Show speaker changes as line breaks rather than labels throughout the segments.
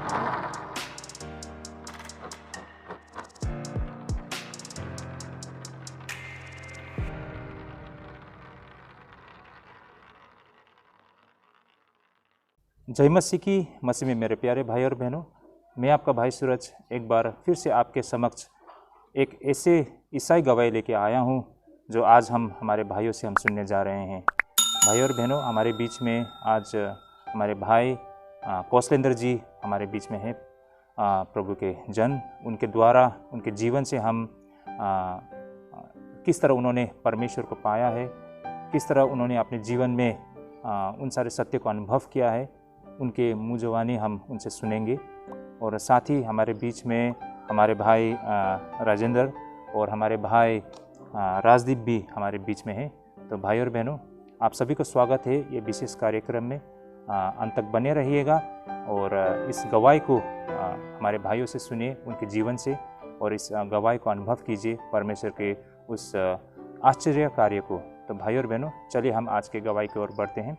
जय मसीह की। मसीह में मेरे प्यारे भाई और बहनों, मैं आपका भाई सूरज एक बार फिर से आपके समक्ष एक ऐसे ईसाई गवाही लेके आया हूँ जो आज हम हमारे भाइयों से हम सुनने जा रहे हैं। भाई और बहनों, हमारे बीच में आज हमारे भाई कौशलेंद्र जी हमारे बीच में हैं। प्रभु के जन, उनके द्वारा उनके जीवन से हम किस तरह उन्होंने परमेश्वर को पाया है, किस तरह उन्होंने अपने जीवन में उन सारे सत्य को अनुभव किया है, उनके मुँह ज़बानी हम उनसे सुनेंगे। और साथ ही हमारे बीच में हमारे भाई राजेंद्र और हमारे भाई राजदीप भी हमारे बीच में हैं। तो भाई और बहनों, आप सभी को स्वागत है ये विशेष कार्यक्रम में। अंत तक बने रहिएगा और इस गवाही को हमारे भाइयों से सुनिए, उनके जीवन से, और इस गवाही को अनुभव कीजिए परमेश्वर के उस आश्चर्य कार्य को। तो भाई और बहनों, चलिए हम आज के गवाही की ओर बढ़ते हैं।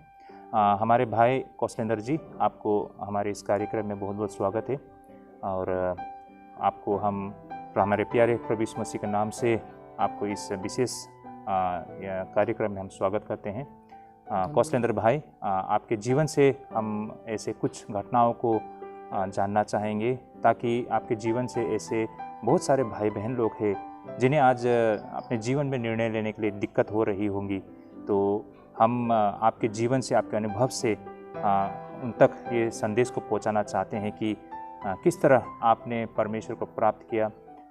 हमारे भाई कौशलेंद्र जी, आपको हमारे इस कार्यक्रम में बहुत बहुत स्वागत है और आपको हम हमारे प्यारे प्रभु यीशु मसीह के नाम से आपको इस विशेष कार्यक्रम में हम स्वागत करते हैं। कौशलेंद्र भाई, आपके जीवन से हम ऐसे कुछ घटनाओं को जानना चाहेंगे ताकि आपके जीवन से ऐसे बहुत सारे भाई बहन लोग हैं जिन्हें आज अपने जीवन में निर्णय लेने के लिए दिक्कत हो रही होंगी। तो हम आपके जीवन से, आपके अनुभव से उन तक ये संदेश को पहुंचाना चाहते हैं कि किस तरह आपने परमेश्वर को प्राप्त किया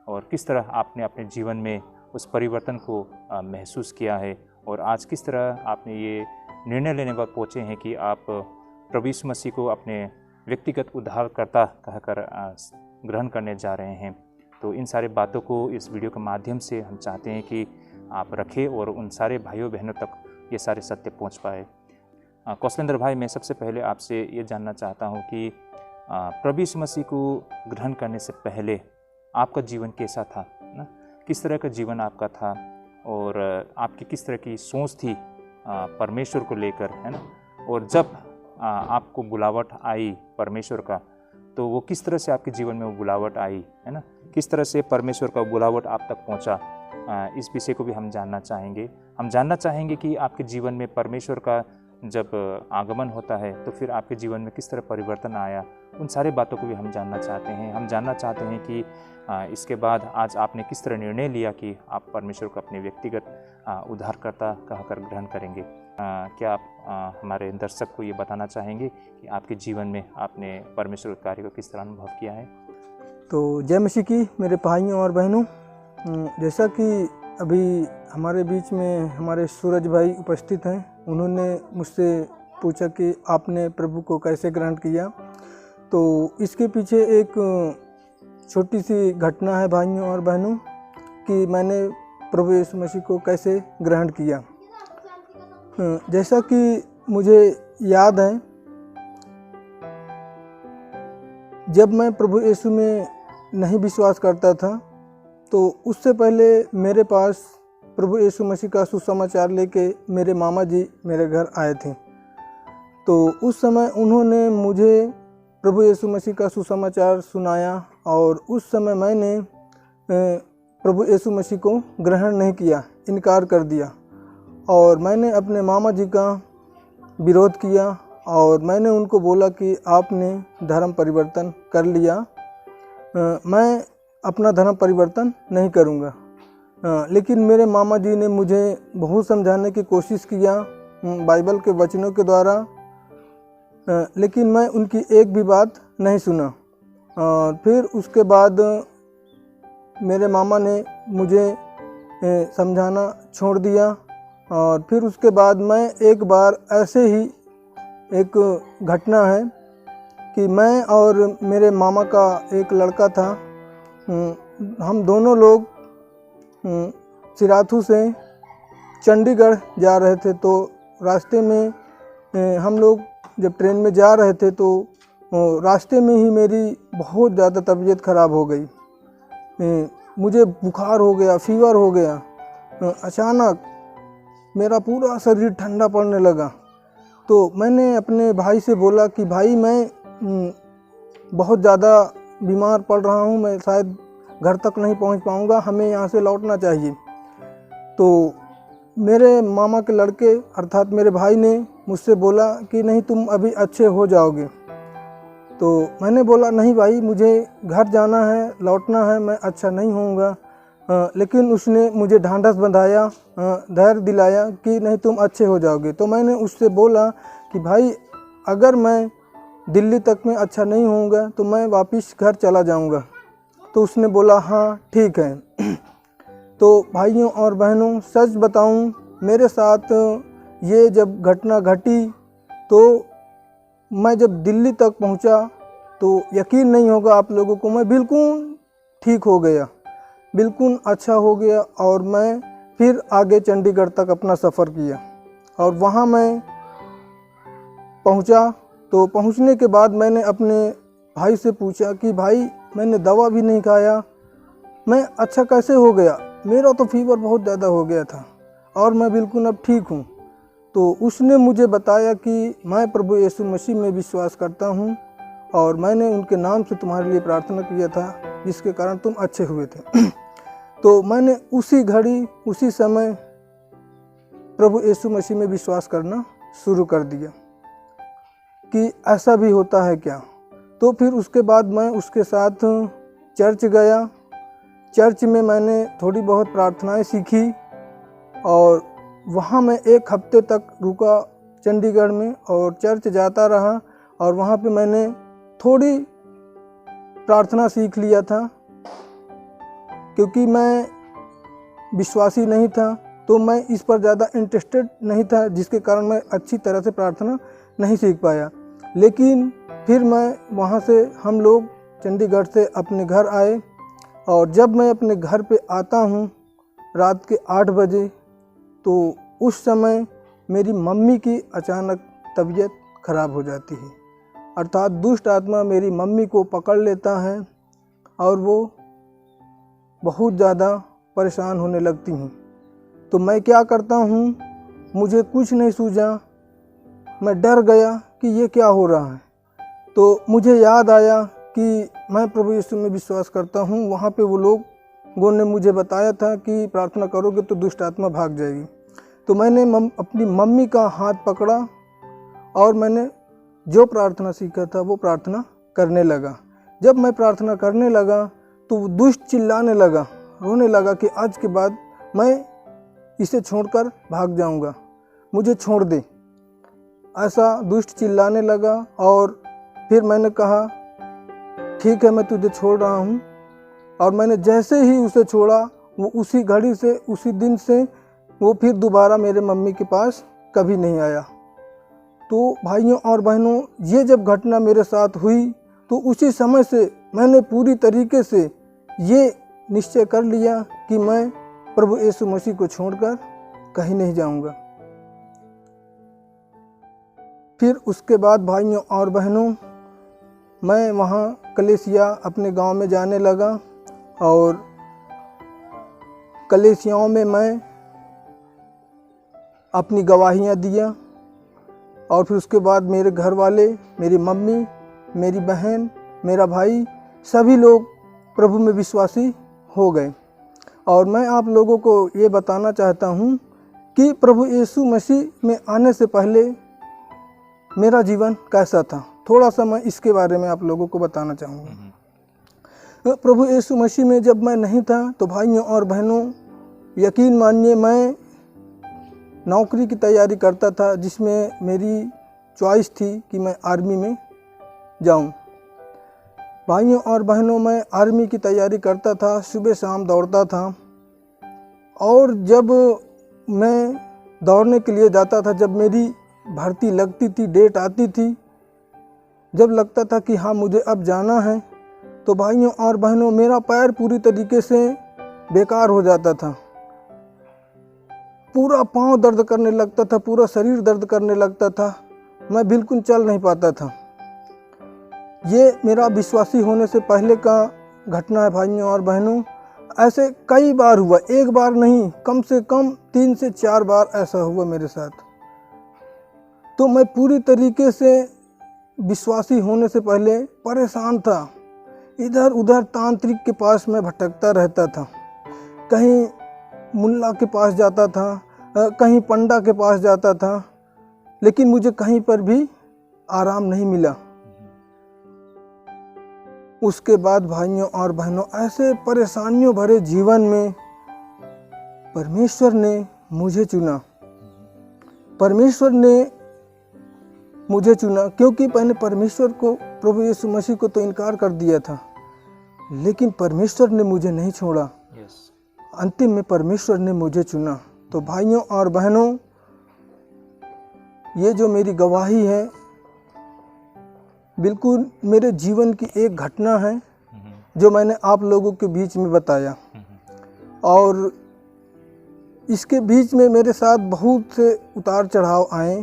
और किस तरह आपने अपने जीवन में उस परिवर्तन को महसूस किया है, और आज किस तरह आपने ये निर्णय लेने पर पहुँचे हैं कि आप प्रभु यीशु मसीह को अपने व्यक्तिगत उद्धारकर्ता कहकर ग्रहण करने जा रहे हैं। तो इन सारे बातों को इस वीडियो के माध्यम से हम चाहते हैं कि आप रखें और उन सारे भाइयों बहनों तक ये सारे सत्य पहुंच पाए। कौशलेंद्र भाई, मैं सबसे पहले आपसे ये जानना चाहता हूं कि प्रभु यीशु मसीह को ग्रहण करने से पहले आपका जीवन कैसा था ना? किस तरह का जीवन आपका था और आपकी किस तरह की सोच थी परमेश्वर को लेकर, है ना? और जब आपको बुलावट आई परमेश्वर का, तो वो किस तरह से आपके जीवन में वो बुलावट आई, है ना? किस तरह से परमेश्वर का बुलावट आप तक पहुंचा, इस विषय को भी हम जानना चाहेंगे। हम जानना चाहेंगे कि आपके जीवन में परमेश्वर का जब आगमन होता है तो फिर आपके जीवन में किस तरह परिवर्तन आया, उन सारे बातों को भी हम जानना चाहते हैं। हम जानना चाहते हैं कि इसके बाद आज आपने किस तरह निर्णय लिया कि आप परमेश्वर को अपने व्यक्तिगत उद्धारकर्ता कहकर ग्रहण करेंगे। क्या आप हमारे दर्शक को ये बताना चाहेंगे कि आपके जीवन में आपने परमेश्वर के कार्य को किस तरह अनुभव किया है?
तो जय मसीह की मेरे भाइयों और बहनों, जैसा कि अभी हमारे बीच में हमारे सूरज भाई उपस्थित हैं, उन्होंने मुझसे पूछा कि आपने प्रभु को कैसे ग्रहण किया। तो इसके पीछे एक छोटी सी घटना है भाइयों और बहनों कि मैंने प्रभु यीशु मसीह को कैसे ग्रहण किया। जैसा कि मुझे याद है, जब मैं प्रभु यीशु में नहीं विश्वास करता था तो उससे पहले मेरे पास प्रभु यीशु मसीह का सुसमाचार लेके मेरे मामा जी मेरे घर आए थे। तो उस समय उन्होंने मुझे प्रभु यीशु मसीह का सुसमाचार सुनाया और उस समय मैंने प्रभु यीशु मसीह को ग्रहण नहीं किया, इनकार कर दिया और मैंने अपने मामा जी का विरोध किया और मैंने उनको बोला कि आपने धर्म परिवर्तन कर लिया, मैं अपना धर्म परिवर्तन नहीं करूँगा। लेकिन मेरे मामा जी ने मुझे बहुत समझाने की कोशिश किया बाइबल के वचनों के द्वारा, लेकिन मैं उनकी एक भी बात नहीं सुना। फिर उसके बाद मेरे मामा ने मुझे समझाना छोड़ दिया और फिर उसके बाद मैं एक बार ऐसे ही एक घटना है कि मैं और मेरे मामा का एक लड़का था, हम दोनों लोग सिराथू से चंडीगढ़ जा रहे थे। तो रास्ते में हम लोग जब ट्रेन में जा रहे थे तो रास्ते में ही मेरी बहुत ज़्यादा तबीयत ख़राब हो गई, मुझे बुखार हो गया, फीवर हो गया। अचानक मेरा पूरा शरीर ठंडा पड़ने लगा। तो मैंने अपने भाई से बोला कि भाई मैं बहुत ज़्यादा बीमार पड़ रहा हूँ, मैं शायद घर तक नहीं पहुँच पाऊँगा, हमें यहाँ से लौटना चाहिए। तो मेरे मामा के लड़के अर्थात मेरे भाई ने मुझसे बोला कि नहीं, तुम अभी अच्छे हो जाओगे। तो मैंने बोला नहीं भाई, मुझे घर जाना है, लौटना है, मैं अच्छा नहीं होऊंगा। लेकिन उसने मुझे ढांढस बंधाया, धैर्य दिलाया कि नहीं, तुम अच्छे हो जाओगे। तो मैंने उससे बोला कि भाई, अगर मैं दिल्ली तक में अच्छा नहीं होऊंगा तो मैं वापस घर चला जाऊंगा। तो उसने बोला हाँ ठीक है। तो भाइयों और बहनों, सच बताऊं, मेरे साथ ये जब घटना घटी तो मैं जब दिल्ली तक पहुंचा तो यकीन नहीं होगा आप लोगों को, मैं बिल्कुल ठीक हो गया, बिल्कुल अच्छा हो गया। और मैं फिर आगे चंडीगढ़ तक अपना सफ़र किया। और वहाँ मैं पहुंचा तो पहुंचने के बाद मैंने अपने भाई से पूछा कि भाई, मैंने दवा भी नहीं खाया, मैं अच्छा कैसे हो गया? मेरा तो फीवर बहुत ज़्यादा हो गया था और मैं बिल्कुल अब ठीक हूँ। तो उसने मुझे बताया कि मैं प्रभु यीशु मसीह में विश्वास करता हूँ और मैंने उनके नाम से तुम्हारे लिए प्रार्थना किया था, जिसके कारण तुम अच्छे हुए थे। तो मैंने उसी घड़ी, उसी समय प्रभु यीशु मसीह में विश्वास करना शुरू कर दिया कि ऐसा भी होता है क्या। तो फिर उसके बाद मैं उसके साथ चर्च गया। चर्च में मैंने थोड़ी बहुत प्रार्थनाएं सीखी और वहाँ मैं 1 हफ्ते तक रुका चंडीगढ़ में और चर्च जाता रहा। और वहाँ पे मैंने थोड़ी प्रार्थना सीख लिया था, क्योंकि मैं विश्वासी नहीं था तो मैं इस पर ज़्यादा इंटरेस्टेड नहीं था, जिसके कारण मैं अच्छी तरह से प्रार्थना नहीं सीख पाया। लेकिन फिर मैं वहाँ से, हम लोग चंडीगढ़ से अपने घर आए और जब मैं अपने घर पे आता हूँ रात के 8 बजे, तो उस समय मेरी मम्मी की अचानक तबीयत खराब हो जाती है। अर्थात दुष्ट आत्मा मेरी मम्मी को पकड़ लेता है और वो बहुत ज़्यादा परेशान होने लगती हैं। तो मैं क्या करता हूँ, मुझे कुछ नहीं सूझा, मैं डर गया कि ये क्या हो रहा है। तो मुझे याद आया कि मैं प्रभु यीशु में विश्वास करता हूँ, वहाँ पे वो लोगों ने मुझे बताया था कि प्रार्थना करोगे तो दुष्ट आत्मा भाग जाएगी। तो मैंने अपनी मम्मी का हाथ पकड़ा और मैंने जो प्रार्थना सीखा था वो प्रार्थना करने लगा। जब मैं प्रार्थना करने लगा तो वो दुष्ट चिल्लाने लगा, रोने लगा कि आज के बाद मैं इसे छोड़कर भाग जाऊंगा, मुझे छोड़ दे। ऐसा दुष्ट चिल्लाने लगा और फिर मैंने कहा ठीक है, मैं तुझे छोड़ रहा हूँ। और मैंने जैसे ही उसे छोड़ा, वो उसी घड़ी से, उसी दिन से वो फिर दोबारा मेरे मम्मी के पास कभी नहीं आया। तो भाइयों और बहनों, ये जब घटना मेरे साथ हुई तो उसी समय से मैंने पूरी तरीके से ये निश्चय कर लिया कि मैं प्रभु यीशु मसीह को छोड़कर कहीं नहीं जाऊंगा। फिर उसके बाद भाइयों और बहनों, मैं वहाँ कलेसिया अपने गांव में जाने लगा और कलेसियाओं में मैं अपनी गवाहियाँ दिया। और फिर उसके बाद मेरे घर वाले, मेरी मम्मी, मेरी बहन, मेरा भाई, सभी लोग प्रभु में विश्वासी हो गए। और मैं आप लोगों को ये बताना चाहता हूँ कि प्रभु यीशु मसीह में आने से पहले मेरा जीवन कैसा था, थोड़ा सा मैं इसके बारे में आप लोगों को बताना चाहूँगा। प्रभु यीशु मसीह में जब मैं नहीं था तो भाइयों और बहनों, यकीन मानिए, मैं नौकरी की तैयारी करता था, जिसमें मेरी चॉइस थी कि मैं आर्मी में जाऊं। भाइयों और बहनों, मैं आर्मी की तैयारी करता था, सुबह शाम दौड़ता था। और जब मैं दौड़ने के लिए जाता था, जब मेरी भर्ती लगती थी, डेट आती थी, जब लगता था कि हाँ मुझे अब जाना है, तो भाइयों और बहनों, मेरा पैर पूरी तरीके से बेकार हो जाता था। पूरा पाँव दर्द करने लगता था, पूरा शरीर दर्द करने लगता था, मैं बिल्कुल चल नहीं पाता था। ये मेरा विश्वासी होने से पहले का घटना है भाइयों और बहनों। ऐसे कई बार हुआ, एक बार नहीं, कम से कम 3 से 4 बार ऐसा हुआ मेरे साथ। तो मैं पूरी तरीके से विश्वासी होने से पहले परेशान था। इधर उधर तांत्रिक के पास मैं भटकता रहता था। कहीं मुल्ला के पास जाता था, कहीं पंडा के पास जाता था, लेकिन मुझे कहीं पर भी आराम नहीं मिला। उसके बाद भाइयों और बहनों, ऐसे परेशानियों भरे जीवन में परमेश्वर ने मुझे चुना। परमेश्वर ने मुझे चुना क्योंकि मैंने परमेश्वर को, प्रभु यीशु मसीह को तो इनकार कर दिया था, लेकिन परमेश्वर ने मुझे नहीं छोड़ा। अंतिम में परमेश्वर ने मुझे चुना। तो भाइयों और बहनों, ये जो मेरी गवाही है बिल्कुल मेरे जीवन की एक घटना है जो मैंने आप लोगों के बीच में बताया। और इसके बीच में मेरे साथ बहुत से उतार चढ़ाव आए।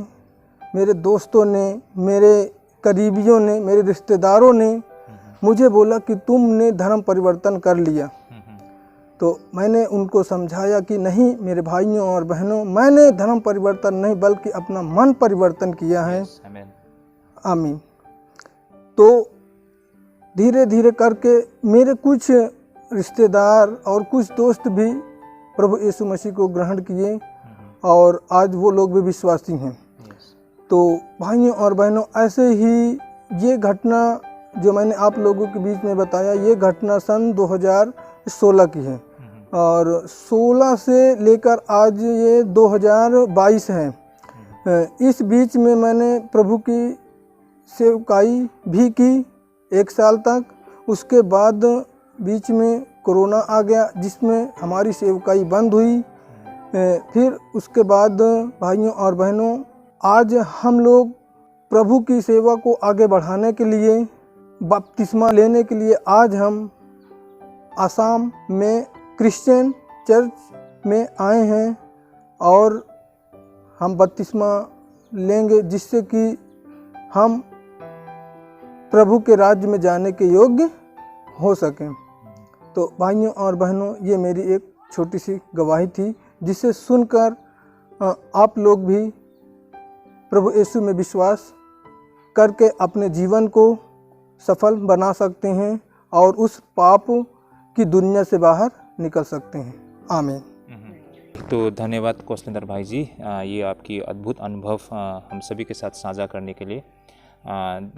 मेरे दोस्तों ने, मेरे करीबियों ने, मेरे रिश्तेदारों ने मुझे बोला कि तुमने धर्म परिवर्तन कर लिया। तो मैंने उनको समझाया कि नहीं मेरे भाइयों और बहनों, मैंने धर्म परिवर्तन नहीं बल्कि अपना मन परिवर्तन किया है। आमीन। तो धीरे धीरे करके मेरे कुछ रिश्तेदार और कुछ दोस्त भी प्रभु यीशु मसीह को ग्रहण किए और आज वो लोग भी विश्वासी हैं। तो भाइयों और बहनों, ऐसे ही ये घटना जो मैंने आप लोगों के बीच में बताया, ये घटना सन 2016 की है और 16 से लेकर आज ये 2022 है। इस बीच में मैंने प्रभु की सेवकाई भी की 1 साल तक। उसके बाद बीच में कोरोना आ गया जिसमें हमारी सेवकाई बंद हुई। फिर उसके बाद भाइयों और बहनों, आज हम लोग प्रभु की सेवा को आगे बढ़ाने के लिए, बपतिस्मा लेने के लिए आज हम आसाम में क्रिश्चियन चर्च में आए हैं और हम बपतिस्मा लेंगे जिससे कि हम प्रभु के राज्य में जाने के योग्य हो सकें। तो भाइयों और बहनों, ये मेरी एक छोटी सी गवाही थी जिसे सुनकर आप लोग भी प्रभु यीशु में विश्वास करके अपने जीवन को सफल बना सकते हैं और उस पाप की दुनिया से बाहर निकल सकते हैं। आमीन।
तो धन्यवाद कौशलेंद्र भाई जी, ये आपकी अद्भुत अनुभव हम सभी के साथ साझा करने के लिए।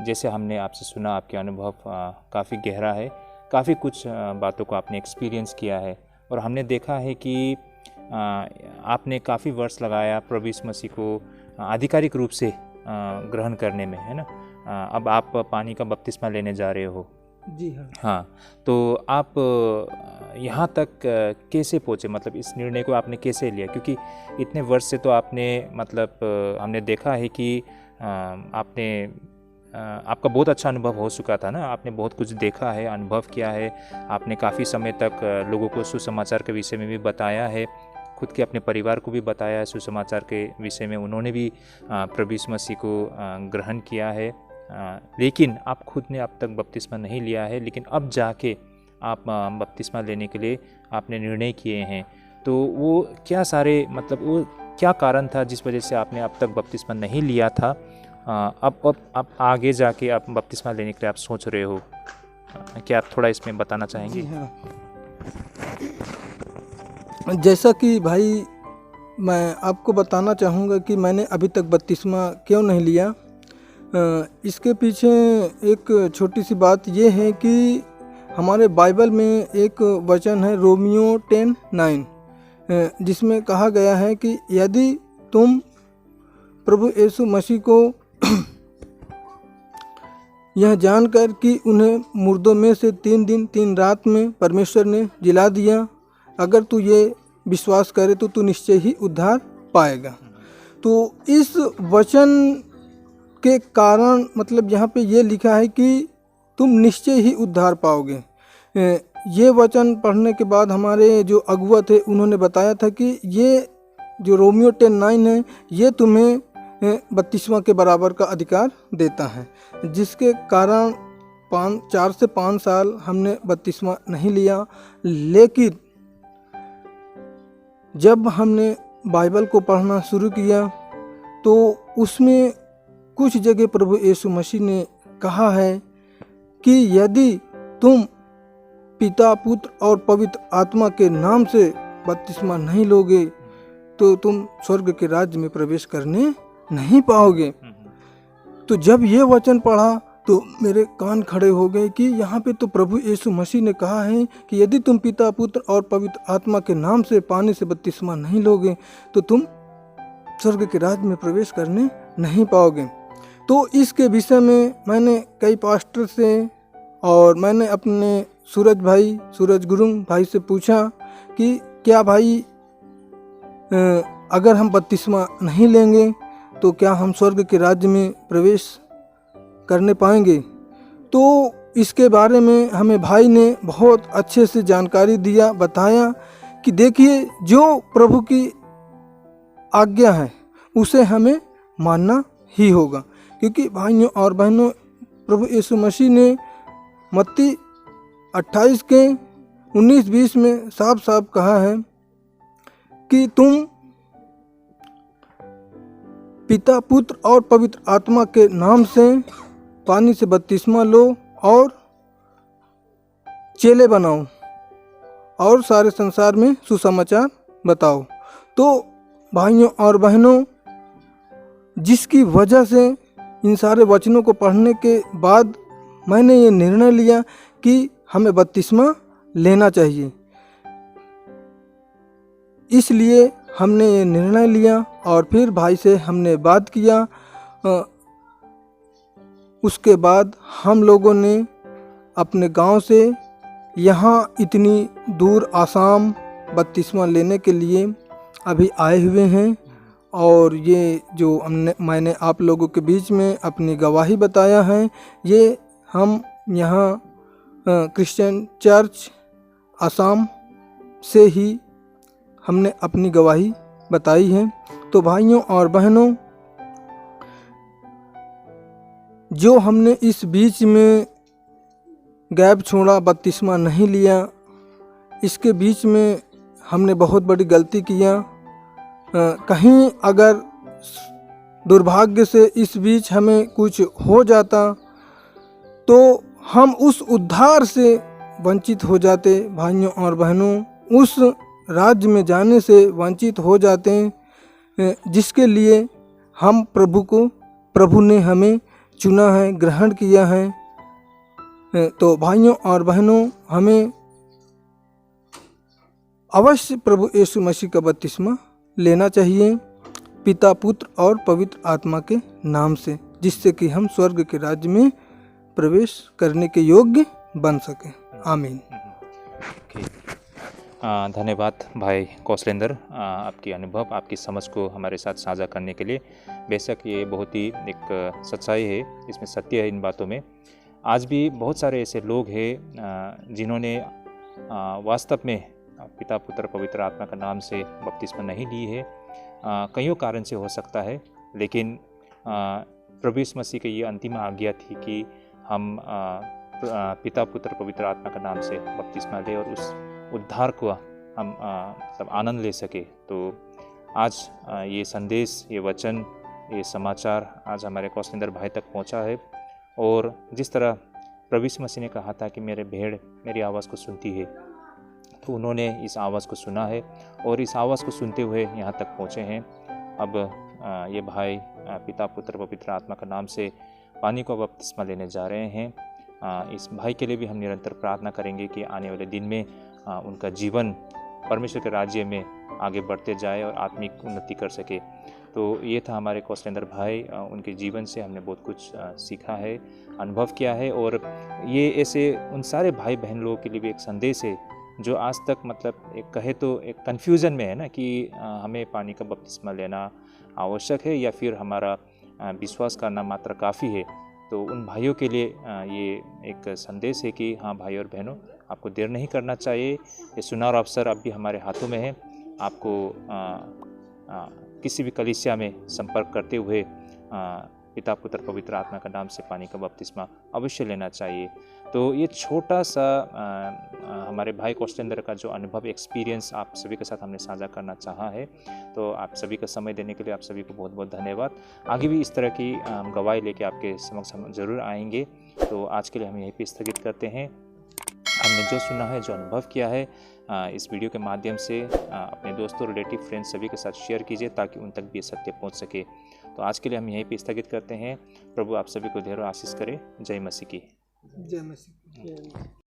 जैसे हमने आपसे सुना, आपके अनुभव काफ़ी गहरा है, काफ़ी कुछ बातों को आपने एक्सपीरियंस किया है और हमने देखा है कि आपने काफ़ी वर्ष लगाया प्रभु यीशु मसीह को आधिकारिक रूप से ग्रहण करने में, है ना। अब आप पानी का बपतिस्मा लेने जा रहे हो।
जी हाँ।
हाँ, तो आप यहाँ तक कैसे पहुँचे, मतलब इस निर्णय को आपने कैसे लिया? क्योंकि इतने वर्ष से तो आपने, मतलब हमने देखा है कि आपका बहुत अच्छा अनुभव हो चुका था ना, आपने बहुत कुछ देखा है, अनुभव किया है, आपने काफ़ी समय तक लोगों को सुसमाचार के विषय में भी बताया है, खुद के अपने परिवार को भी बताया है सुसमाचार के विषय में, उन्होंने भी प्रभु यीशु मसीह को ग्रहण किया है। लेकिन आप खुद ने अब तक बपतिस्मा नहीं लिया है, लेकिन अब जाके आप बपतिस्मा लेने के लिए आपने निर्णय किए हैं। तो वो क्या सारे, मतलब वो क्या कारण था जिस वजह से आपने अब तक बपतिस्मा नहीं लिया था? अब आगे जाके आप बपतिस्मा लेने के लिए आप सोच रहे हो, क्या आप थोड़ा इसमें बताना चाहेंगे?
जी हाँ। जैसा कि भाई मैं आपको बताना चाहूँगा कि मैंने अभी तक बपतिस्मा क्यों नहीं लिया। इसके पीछे एक छोटी सी बात ये है कि हमारे बाइबल में एक वचन है रोमियो 10:9, जिसमें कहा गया है कि यदि तुम प्रभु यीशु मसीह को यह जानकर कि उन्हें मुर्दों में से 3 दिन 3 रात में परमेश्वर ने जिला दिया, अगर तू ये विश्वास करे तो तू निश्चय ही उद्धार पाएगा। तो इस वचन के कारण, मतलब यहाँ पे ये लिखा है कि तुम निश्चय ही उद्धार पाओगे। ये वचन पढ़ने के बाद हमारे जो अगुआ थे उन्होंने बताया था कि ये जो रोमियो 10:9 है, ये तुम्हें बपतिस्मा के बराबर का अधिकार देता है, जिसके कारण 4 से 5 साल हमने बपतिस्मा नहीं लिया। लेकिन जब हमने बाइबल को पढ़ना शुरू किया तो उसमें कुछ जगह प्रभु यीशु मसीह ने कहा है कि यदि तुम पिता, पुत्र और पवित्र आत्मा के नाम से बपतिस्मा नहीं लोगे तो तुम स्वर्ग के राज्य में प्रवेश करने नहीं पाओगे। तो जब ये वचन पढ़ा तो मेरे कान खड़े हो गए कि यहाँ पे तो प्रभु यीशु मसीह ने कहा है कि यदि तुम पिता, पुत्र और पवित्र आत्मा के नाम से पानी से बपतिस्मा नहीं लोगे तो तुम स्वर्ग के राज्य में प्रवेश करने नहीं पाओगे। तो इसके विषय में मैंने कई पास्टर से और मैंने अपने सूरज गुरुंग भाई से पूछा कि क्या भाई अगर हम बपतिस्मा नहीं लेंगे तो क्या हम स्वर्ग के राज्य में प्रवेश करने पाएंगे। तो इसके बारे में हमें भाई ने बहुत अच्छे से जानकारी दिया, बताया कि देखिए जो प्रभु की आज्ञा है उसे हमें मानना ही होगा, क्योंकि भाइयों और बहनों प्रभु यीशु मसीह ने मत्ती 28 के 19-20 में साफ साफ कहा है कि तुम पिता, पुत्र और पवित्र आत्मा के नाम से पानी से बपतिस्मा लो और चेले बनाओ और सारे संसार में सुसमाचार बताओ। तो भाइयों और बहनों, जिसकी वजह से इन सारे वचनों को पढ़ने के बाद मैंने ये निर्णय लिया कि हमें बपतिस्मा लेना चाहिए, इसलिए हमने ये निर्णय लिया और फिर भाई से हमने बात किया। उसके बाद हम लोगों ने अपने गांव से यहाँ इतनी दूर आसाम बपतिस्मा लेने के लिए अभी आए हुए हैं। और ये जो मैंने आप लोगों के बीच में अपनी गवाही बताया है, ये हम यहाँ क्रिश्चियन चर्च आसाम से ही हमने अपनी गवाही बताई है। तो भाइयों और बहनों, जो हमने इस बीच में गैप छोड़ा, बपतिस्मा नहीं लिया, इसके बीच में हमने बहुत बड़ी गलती किया। कहीं अगर दुर्भाग्य से इस बीच हमें कुछ हो जाता तो हम उस उद्धार से वंचित हो जाते। भाइयों और बहनों, उस राज्य में जाने से वंचित हो जाते हैं जिसके लिए हम प्रभु ने हमें चुना है, ग्रहण किया है। तो भाइयों और बहनों, हमें अवश्य प्रभु यीशु मसीह का बपतिस्मा लेना चाहिए पिता, पुत्र और पवित्र आत्मा के नाम से, जिससे कि हम स्वर्ग के राज्य में प्रवेश करने के योग्य बन सकें। आमीन।
धन्यवाद भाई कौशलेंद्र, आपकी अनुभव, आपकी समझ को हमारे साथ साझा करने के लिए। बेशक ये बहुत ही एक सच्चाई है, इसमें सत्य है इन बातों में। आज भी बहुत सारे ऐसे लोग हैं जिन्होंने वास्तव में पिता, पुत्र, पवित्र आत्मा का नाम से बपतिस्मा नहीं ली है। कईयों कारण से हो सकता है, लेकिन प्रभु यीशु मसीह की ये अंतिम आज्ञा थी कि हम पिता, पुत्र, पवित्र आत्मा का नाम से बपतिस्मा लें और उस उद्धार को हम सब आनंद ले सके। तो आज ये संदेश, ये वचन, ये समाचार आज हमारे कौशलेंद्र भाई तक पहुंचा है। और जिस तरह प्रभु यीशु मसीह ने कहा था कि मेरे भेड़ मेरी आवाज़ को सुनती है, तो उन्होंने इस आवाज़ को सुना है और इस आवाज़ को सुनते हुए यहाँ तक पहुँचे हैं। अब ये भाई पिता, पुत्र, पवित्र आत्मा का नाम से पानी को बपतिस्मा लेने जा रहे हैं। इस भाई के लिए भी हम निरंतर प्रार्थना करेंगे कि आने वाले दिन में उनका जीवन परमेश्वर के राज्य में आगे बढ़ते जाए और आत्मिक उन्नति कर सके। तो ये था हमारे कौशलेंद्र भाई, उनके जीवन से हमने बहुत कुछ सीखा है, अनुभव किया है। और ये ऐसे उन सारे भाई बहन लोगों के लिए भी एक संदेश है जो आज तक मतलब एक कहे तो एक कन्फ्यूज़न में है ना कि हमें पानी का बपतिस्मा लेना आवश्यक है या फिर हमारा विश्वास करना मात्र काफ़ी है। तो उन भाइयों के लिए ये एक संदेश है कि हाँ भाई और बहनों, आपको देर नहीं करना चाहिए। ये सुनहरा अवसर अब भी हमारे हाथों में है। आपको किसी भी कलीसिया में संपर्क करते हुए पिता पुत्र पवित्र आत्मा का नाम से पानी का बपतिस्मा अवश्य लेना चाहिए। तो ये छोटा सा हमारे भाई कौशलेंद्र का जो अनुभव एक्सपीरियंस आप सभी के साथ हमने साझा करना चाहा है। तो आप सभी का समय देने के लिए आप सभी को बहुत बहुत धन्यवाद। आगे भी इस तरह की गवाही लेके आपके समक्ष हम जरूर आएंगे। तो आज के लिए हम यहीं पे स्थगित करते हैं। हमने जो सुना है, जो अनुभव किया है, इस वीडियो के माध्यम से अपने दोस्तों, रिलेटिव, फ्रेंड्स सभी के साथ शेयर कीजिए ताकि उन तक भी ये सत्य पहुंच सके। तो आज के लिए हम यहीं पे स्थगित करते हैं। प्रभु आप सभी को ढेरों आशीष करे। जय मसीह की।
जय मसीह।